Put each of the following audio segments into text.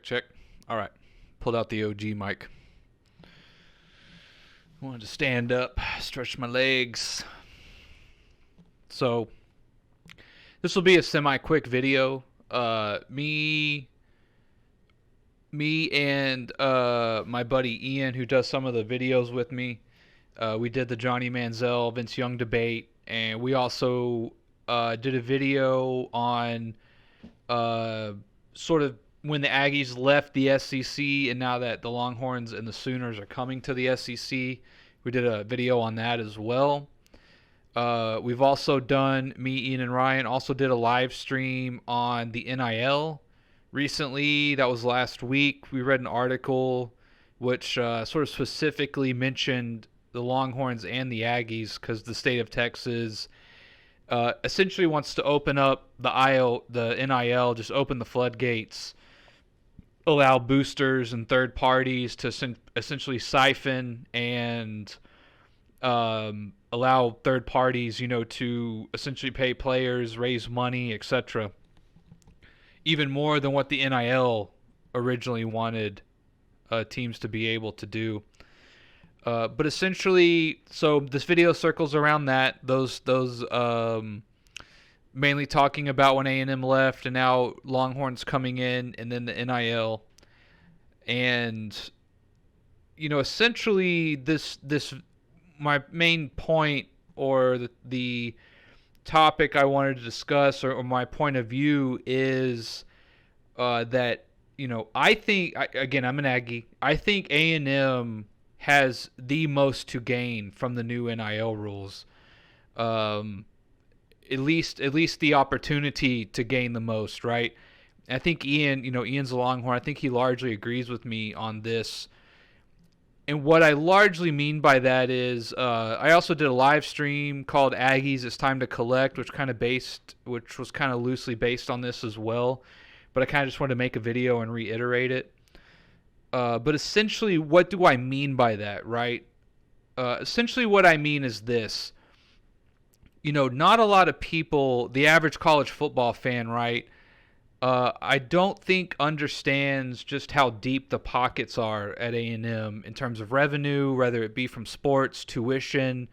Check. All right. Pulled out the OG mic. Wanted to stand up, stretch my legs. So, this will be a semi-quick video. Me and my buddy Ian, who does some of the videos with me, we did the Johnny Manziel, Vince Young debate, and we also did a video on sort of when the Aggies left the SEC and now that the Longhorns and the Sooners are coming to the SEC. We did a video on that as well. We've also done, me, Ian, and Ryan also did a live stream on the NIL recently. That was last week. We read an article which sort of specifically mentioned the Longhorns and the Aggies because the state of Texas essentially wants to open up the NIL, just open the floodgates, allow boosters and third parties to essentially siphon and allow third parties, to essentially pay players, raise money, etc. Even more than what the NIL originally wanted teams to be able to do. But essentially, so this video circles around that. Those mainly talking about when A&M left and now Longhorns coming in, and then the NIL. And essentially this my main point, or the topic I wanted to discuss, or my point of view is that I think, again, I'm an Aggie. I think A&M has the most to gain from the new NIL rules. At least the opportunity to gain the most, right? I think Ian's a Longhorn. I think he largely agrees with me on this. And what I largely mean by that is I also did a live stream called Aggies, It's Time to Collect, which was kind of loosely based on this as well. But I kind of just wanted to make a video and reiterate it. But essentially, what do I mean by that, right? Essentially what I mean is this. Not a lot of people, the average college football fan, right, I don't think understands just how deep the pockets are at A&M in terms of revenue, whether it be from sports, tuition,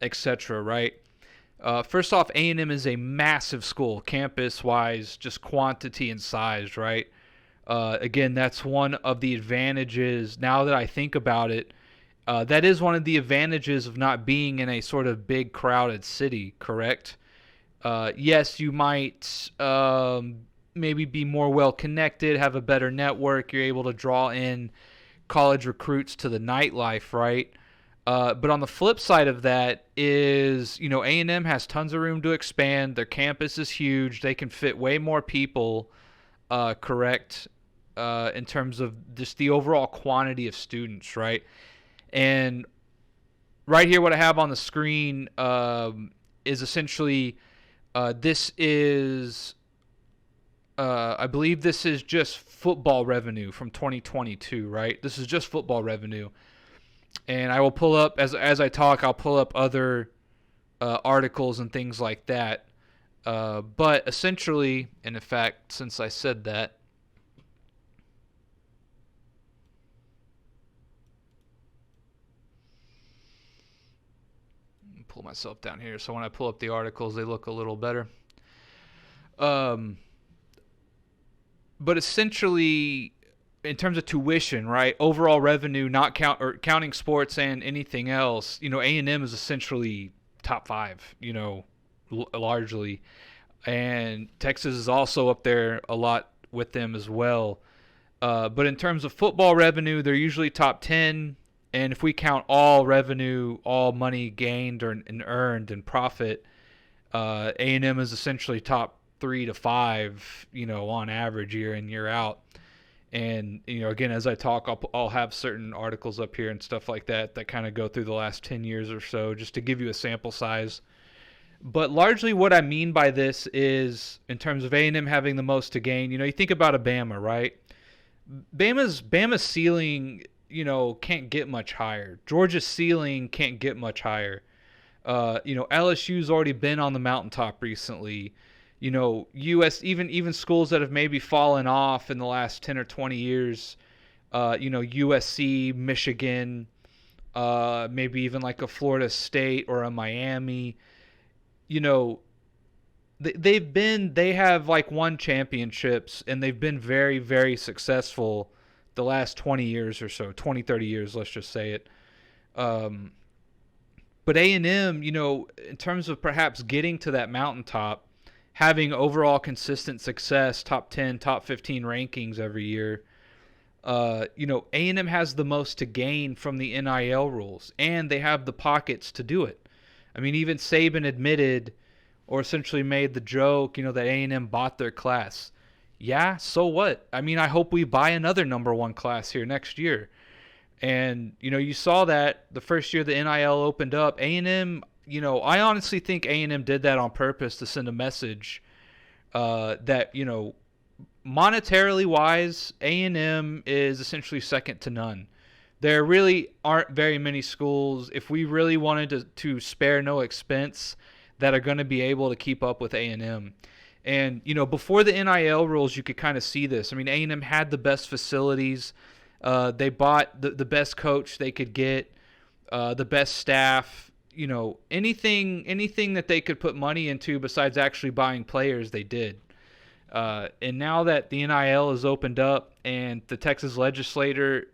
etc., right? First off, A&M is a massive school, campus-wise, just quantity and size, right? Again, that's one of the advantages, now that I think about it, that is one of the advantages of not being in a sort of big, crowded city, correct? Yes, you might maybe be more well-connected, have a better network, you're able to draw in college recruits to the nightlife, right? But on the flip side of that is, A&M has tons of room to expand, their campus is huge, they can fit way more people, correct, in terms of just the overall quantity of students, right? And right here, what I have on the screen is essentially this is, I believe this is just football revenue from 2022, right? This is just football revenue. And I will pull up, as I talk, I'll pull up other articles and things like that. But essentially, and in fact, since I said that, pull myself down here so when I pull up the articles they look a little better. But essentially, in terms of tuition, right, overall revenue, not counting sports and anything else, A&M is essentially top 5, largely, and Texas is also up there a lot with them as well. But in terms of football revenue, they're usually top 10. And if we count all revenue, all money gained and earned and profit, A&M is essentially top 3 to 5, on average year in, year out. And, again, as I talk, I'll have certain articles up here and stuff like that kind of go through the last 10 years or so, just to give you a sample size. But largely what I mean by this is, in terms of A&M having the most to gain, you think about a Bama, right? Bama's ceiling, can't get much higher. Georgia's ceiling can't get much higher. LSU's already been on the mountaintop recently. even schools that have maybe fallen off in the last 10 or 20 years, USC, Michigan, maybe even like a Florida State or a Miami, you know, they have like won championships, and they've been very, very successful the last 20 years or so, 20, 30 years, let's just say it. Um, but A&M, in terms of perhaps getting to that mountaintop, having overall consistent success, top 10, top 15 rankings every year, A&M has the most to gain from the NIL rules, and they have the pockets to do it. I mean, even Saban admitted, or essentially made the joke, that A&M bought their class. Yeah, so what? I mean, I hope we buy another number one class here next year. And, you saw that the first year the NIL opened up, A&M, I honestly think A&M did that on purpose to send a message that, monetarily wise, A&M is essentially second to none. There really aren't very many schools, if we really wanted to spare no expense, that are going to be able to keep up with A&M. And, before the NIL rules, you could kind of see this. I mean, A&M had the best facilities. They bought the best coach they could get, the best staff. Anything that they could put money into besides actually buying players, they did. And now that the NIL is opened up and the Texas legislature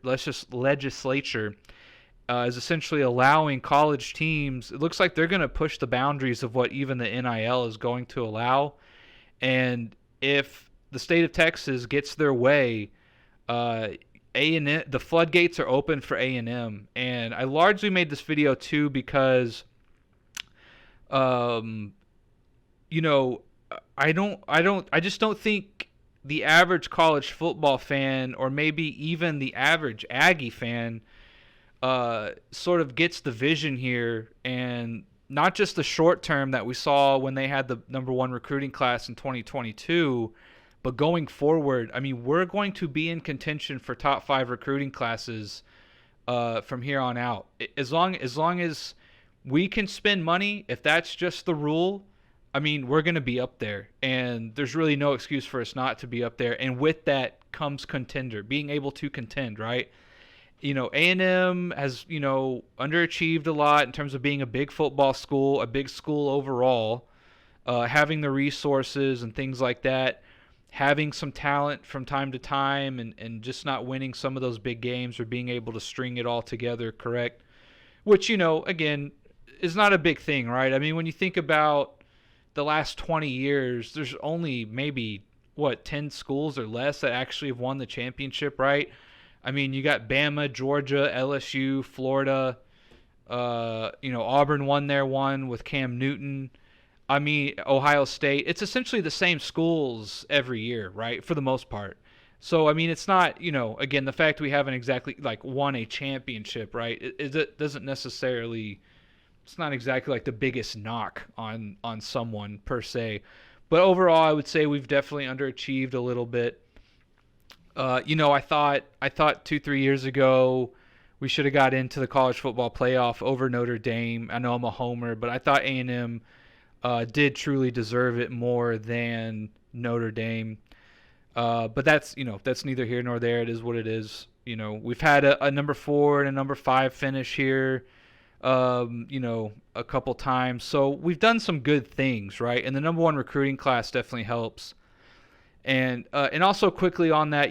is essentially allowing college teams, it looks like they're going to push the boundaries of what even the NIL is going to allow. And if the state of Texas gets their way, A&M, the floodgates are open for A&M. And I largely made this video too because, I just don't think the average college football fan, or maybe even the average Aggie fan, sort of gets the vision here, and not just the short term that we saw when they had the number one recruiting class in 2022, but going forward. I mean, we're going to be in contention for top 5 recruiting classes from here on out. As long as we can spend money, if that's just the rule, I mean, we're going to be up there, and there's really no excuse for us not to be up there. And with that comes being able to contend, right? A&M has, underachieved a lot in terms of being a big football school, a big school overall, having the resources and things like that, having some talent from time to time, and just not winning some of those big games or being able to string it all together correct, which, again, is not a big thing, right? I mean, when you think about the last 20 years, there's only maybe, 10 schools or less that actually have won the championship, right? I mean, you got Bama, Georgia, LSU, Florida, Auburn won their one with Cam Newton. I mean, Ohio State. It's essentially the same schools every year, right, for the most part. So, I mean, it's not, again, the fact we haven't exactly, won a championship, right, it doesn't necessarily, it's not exactly like the biggest knock on someone per se. But overall, I would say we've definitely underachieved a little bit. I thought 2-3 years ago we should have got into the college football playoff over Notre Dame. I know I'm a homer, but I thought A&M did truly deserve it more than Notre Dame. But that's neither here nor there. It is what it is. We've had a number 4 and a number 5 finish here, a couple times. So we've done some good things, right? And the number 1 recruiting class definitely helps. And also quickly on that,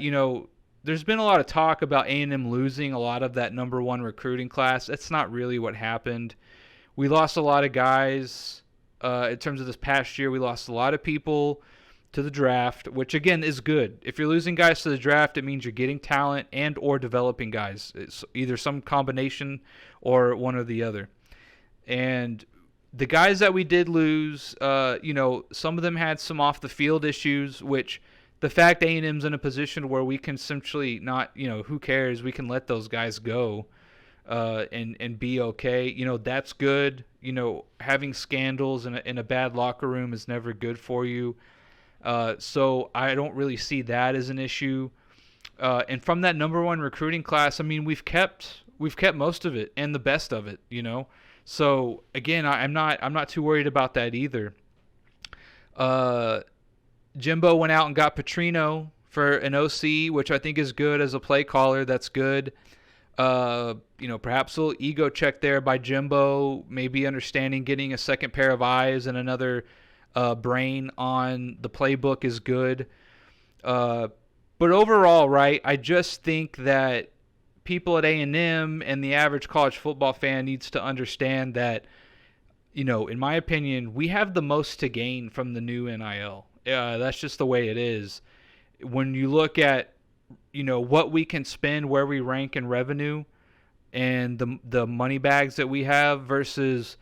there's been a lot of talk about A&M losing a lot of that number 1 recruiting class. That's not really what happened. We lost a lot of guys in terms of this past year. We lost a lot of people to the draft, which again is good. If you're losing guys to the draft, it means you're getting talent and or developing guys. It's either some combination or one or the other. And the guys that we did lose, some of them had some off the field issues, which the fact A&M's in a position where we can essentially not, who cares? We can let those guys go and be okay. That's good. Having scandals in a bad locker room is never good for you. So I don't really see that as an issue. And from that number 1 recruiting class, I mean, we've kept most of it and the best of it, So again, I'm not too worried about that either. Uh, Jimbo went out and got Petrino for an OC, which I think is good as a play caller. That's good. Perhaps a little ego check there by Jimbo, maybe understanding getting a second pair of eyes and another brain on the playbook is good. But overall, right, I just think that people at A&M and the average college football fan needs to understand that, in my opinion, we have the most to gain from the new NIL. That's just the way it is. When you look at, what we can spend, where we rank in revenue, and the money bags that we have versus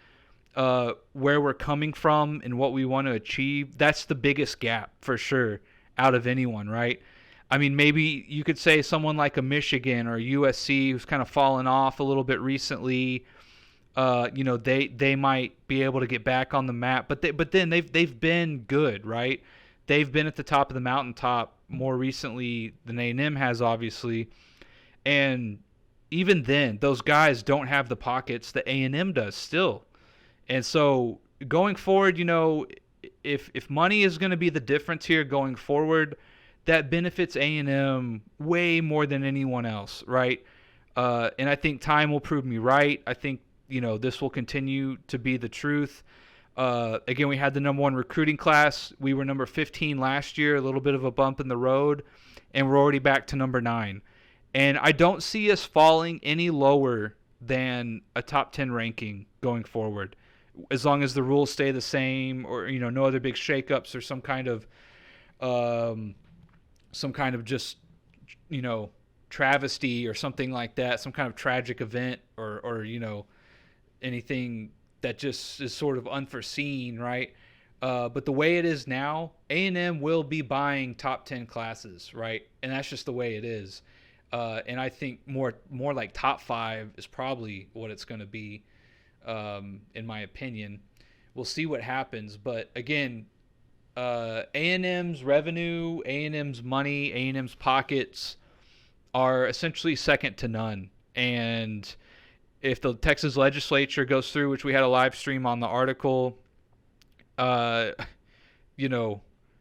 where we're coming from and what we want to achieve, that's the biggest gap for sure out of anyone, right? I mean, maybe you could say someone like a Michigan or USC who's kind of fallen off a little bit recently. They might be able to get back on the map, but then they've been good, right? They've been at the top of the mountaintop more recently than A&M has, obviously, and even then, those guys don't have the pockets that A&M does still. And so going forward, if money is going to be the difference here going forward, that benefits A&M way more than anyone else, right? And I think time will prove me right. I think, this will continue to be the truth. Again, we had the number 1 recruiting class. We were number 15 last year, a little bit of a bump in the road, and we're already back to number 9. And I don't see us falling any lower than a top 10 ranking going forward, as long as the rules stay the same, or no other big shakeups or some kind of just travesty or something like that, some kind of tragic event or anything that just is sort of unforeseen, right? But the way it is now, A&M will be buying top 10 classes, right? And that's just the way it is. And I think more like top 5 is probably what it's going to be, in my opinion. We'll see what happens. But again, A&M's revenue, A&M's money, A&M's pockets are essentially second to none. And if the Texas legislature goes through, which we had a live stream on the article, and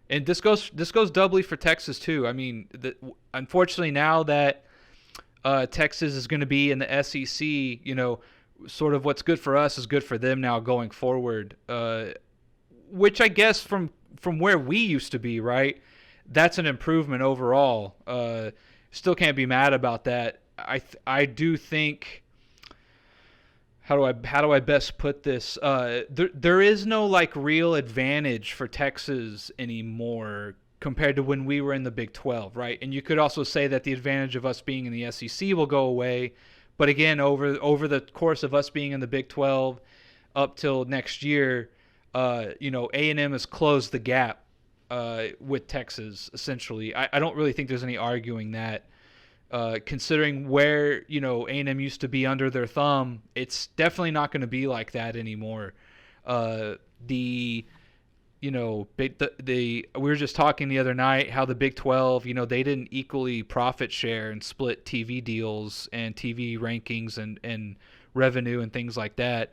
this goes doubly for Texas too. I mean, unfortunately now that Texas is going to be in the SEC, sort of what's good for us is good for them now going forward. Which I guess from where we used to be, right? That's an improvement overall. Still can't be mad about that. I do think. How do I best put this? There is no like real advantage for Texas anymore compared to when we were in the Big 12, right? And you could also say that the advantage of us being in the SEC will go away. But again, over the course of us being in the Big 12 up till next year, A&M has closed the gap with Texas essentially. I don't really think there's any arguing that. Considering where A&M used to be under their thumb, it's definitely not going to be like that anymore. We were just talking the other night how the Big 12, they didn't equally profit share and split TV deals and TV rankings and revenue and things like that.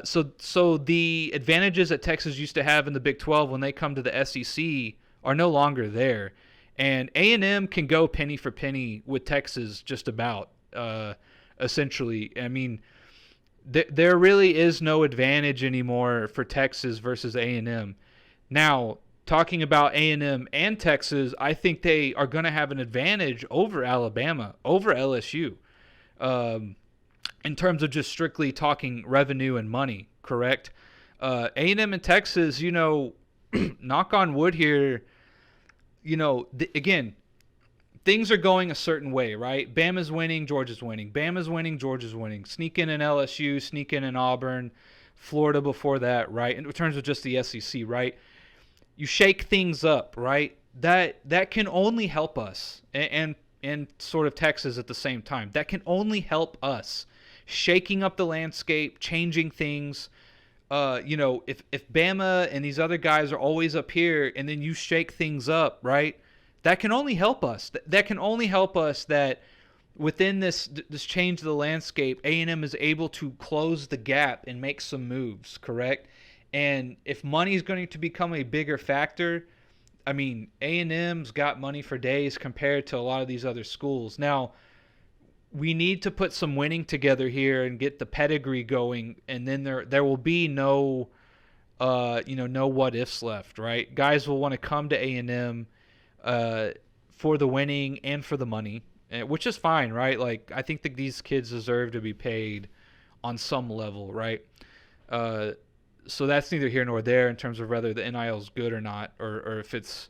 So the advantages that Texas used to have in the Big 12 when they come to the SEC are no longer there. And A&M can go penny for penny with Texas just about, essentially. I mean, there really is no advantage anymore for Texas versus A&M. Now, talking about A&M and Texas, I think they are going to have an advantage over Alabama, over LSU, in terms of just strictly talking revenue and money, correct? A&M and Texas, knock on wood here, again, things are going a certain way, right? Bama's winning, Georgia's winning. Bama's winning, Georgia's winning. Sneak in LSU, sneak in Auburn, Florida before that, right? In terms of just the SEC, right? You shake things up, right? That can only help us, and sort of Texas at the same time. That can only help us, shaking up the landscape, changing things. If Bama and these other guys are always up here and then you shake things up, right? That can only help us. That can only help us that within this change of the landscape, A&M is able to close the gap and make some moves, correct? And if money is going to become a bigger factor, I mean, A&M's got money for days compared to a lot of these other schools. Now, we need to put some winning together here and get the pedigree going, and then there will be no no what ifs left, right? Guys will want to come to A&M for the winning and for the money, which is fine, right? Like, I think that these kids deserve to be paid on some level, right? Uh, so that's neither here nor there in terms of whether the NIL is good or not, or if it's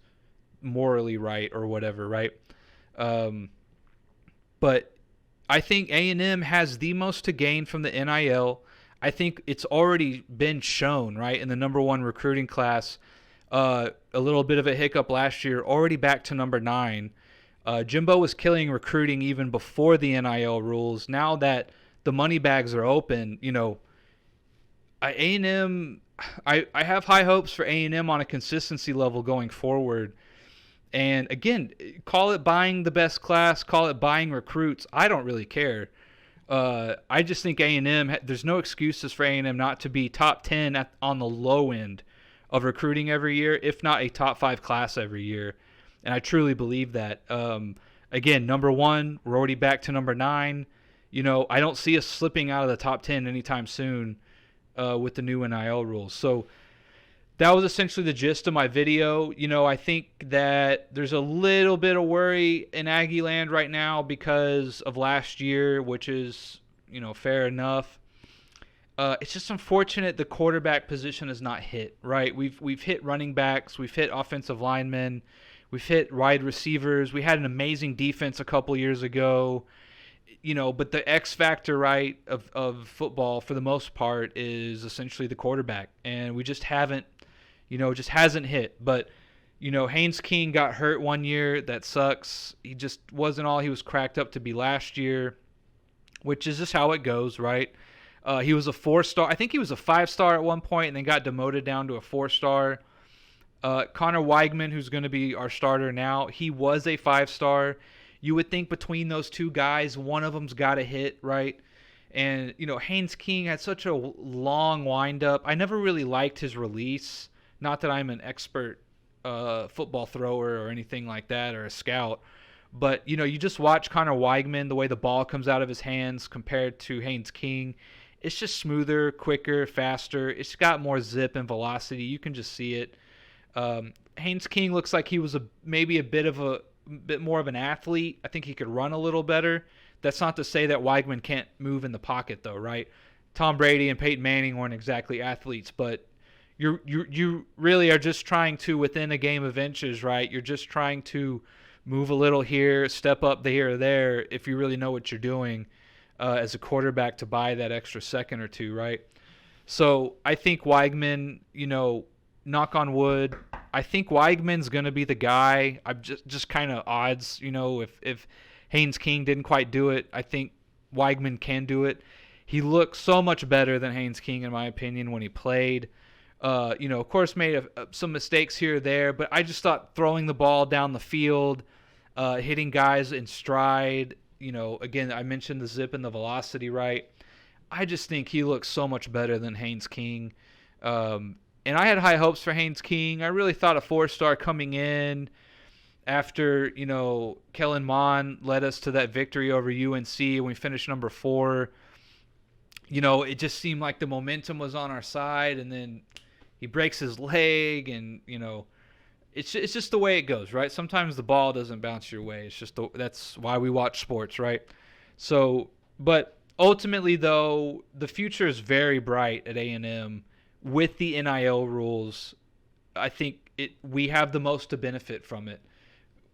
morally right or whatever, right? Um, but I think A&M has the most to gain from the NIL. I think it's already been shown, right, in the number one recruiting class. A little bit of a hiccup last year, already back to number 9. Jimbo was killing recruiting even before the NIL rules. Now that the money bags are open, A&M, I have high hopes for A&M on a consistency level going forward. And again, call it buying the best class, call it buying recruits. I don't really care. I just think A&M, there's no excuses for A&M not to be top 10 on the low end of recruiting every year, if not a top 5 class every year. And I truly believe that. Again, number 1, we're already back to number 9. I don't see us slipping out of the top 10 anytime soon with the new NIL rules. So that was essentially the gist of my video. I think that there's a little bit of worry in Aggie land right now because of last year, which is, fair enough. It's just unfortunate the quarterback position is not hit, right? We've hit running backs, we've hit offensive linemen, we've hit wide receivers. We had an amazing defense a couple years ago, but the X factor, right, of football for the most part is essentially the quarterback, and we just haven't. It just hasn't hit. But, Haynes King got hurt one year. That sucks. He just wasn't all he was cracked up to be last year, which is just how it goes, right? He was a 4-star. I think he was a 5-star at one point and then got demoted down to a 4-star. Connor Weigman, who's going to be our starter now, he was a 5-star. You would think between those two guys, one of them's got to hit, right? And, Haynes King had such a long windup. I never really liked his release. Not that I'm an expert football thrower or anything like that, or a scout. But, you just watch Connor Weigman, the way the ball comes out of his hands compared to Haynes King. It's just smoother, quicker, faster. It's got more zip and velocity. You can just see it. Haynes King looks like he was maybe a bit more of an athlete. I think he could run a little better. That's not to say that Weigman can't move in the pocket, though, right? Tom Brady and Peyton Manning weren't exactly athletes, but you really are just trying to, within a game of inches, right? You're just trying to move a little here, step up here or there, if you really know what you're doing as a quarterback, to buy that extra second or two, right? So I think Weigman, knock on wood, I think Weigman's going to be the guy. I'm just kind of odds, if Haynes King didn't quite do it, I think Weigman can do it. He looked so much better than Haynes King, in my opinion, when he played. Of course, made some mistakes here or there, but I just thought throwing the ball down the field, hitting guys in stride, again, I mentioned the zip and the velocity, right? I just think he looks so much better than Haynes King. And I had high hopes for Haynes King. I really thought a 4-star coming in after, Kellen Mond led us to that victory over UNC when we finished number 4. It just seemed like the momentum was on our side, and then he breaks his leg, and it's just the way it goes, right? Sometimes the ball doesn't bounce your way. It's just that's why we watch sports, right? So, but ultimately, though, the future is very bright at A&M with the NIL rules. I think we have the most to benefit from it.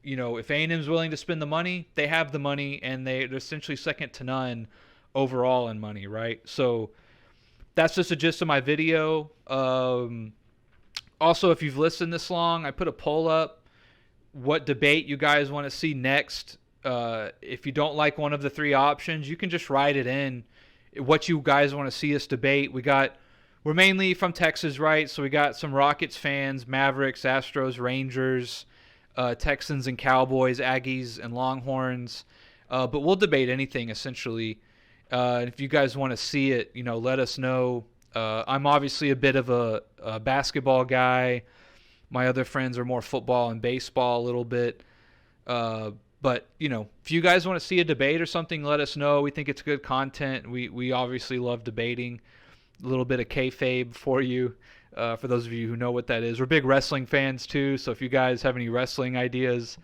If A&M's willing to spend the money, they have the money, and they're essentially second to none overall in money, right? So that's just a gist of my video. Also, if you've listened this long, I put a poll up what debate you guys want to see next. If you don't like one of the 3 options, you can just write it in what you guys want to see us debate. We're mainly from Texas, right? So we got some Rockets fans, Mavericks, Astros, Rangers, Texans and Cowboys, Aggies and Longhorns. But we'll debate anything, essentially. If you guys want to see it, let us know. I'm obviously a bit of a basketball guy. My other friends are more football and baseball a little bit. Uh, but if you guys want to see a debate or something, let us know. We think it's good content. We obviously love debating. A little bit of kayfabe for you. For those of you who know what that is, we're big wrestling fans too. So if you guys have any wrestling ideas,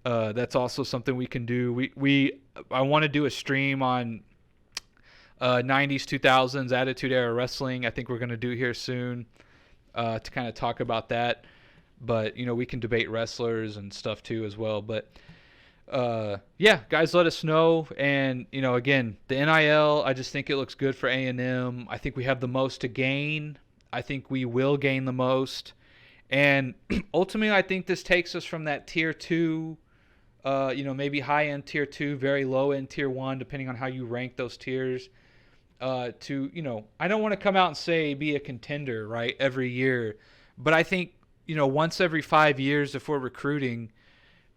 that's also something we can do. I want to do a stream on 90s, 2000s Attitude Era Wrestling. I think we're going to do here soon to kind of talk about that. But we can debate wrestlers and stuff too as well. But yeah, guys, let us know. And again, the NIL, I just think it looks good for A&M. I think we have the most to gain. I think we will gain the most. And ultimately, I think this takes us from that tier 2, maybe high end tier 2, very low end tier 1, depending on how you rank those tiers. To I don't want to come out and say be a contender, right, every year, but I think once every 5 years, if we're recruiting,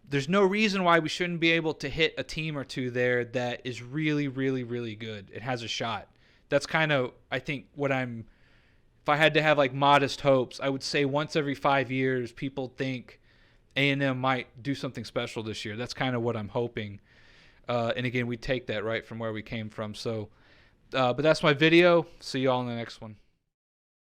there's no reason why we shouldn't be able to hit a team or two there that is really, really, really good. It has a shot. That's kind of, I think, if I had to have like modest hopes, I would say once every 5 years, people think A&M might do something special this year. That's kind of what I'm hoping. And again, we take that right from where we came from. So, but that's my video. See you all in the next one.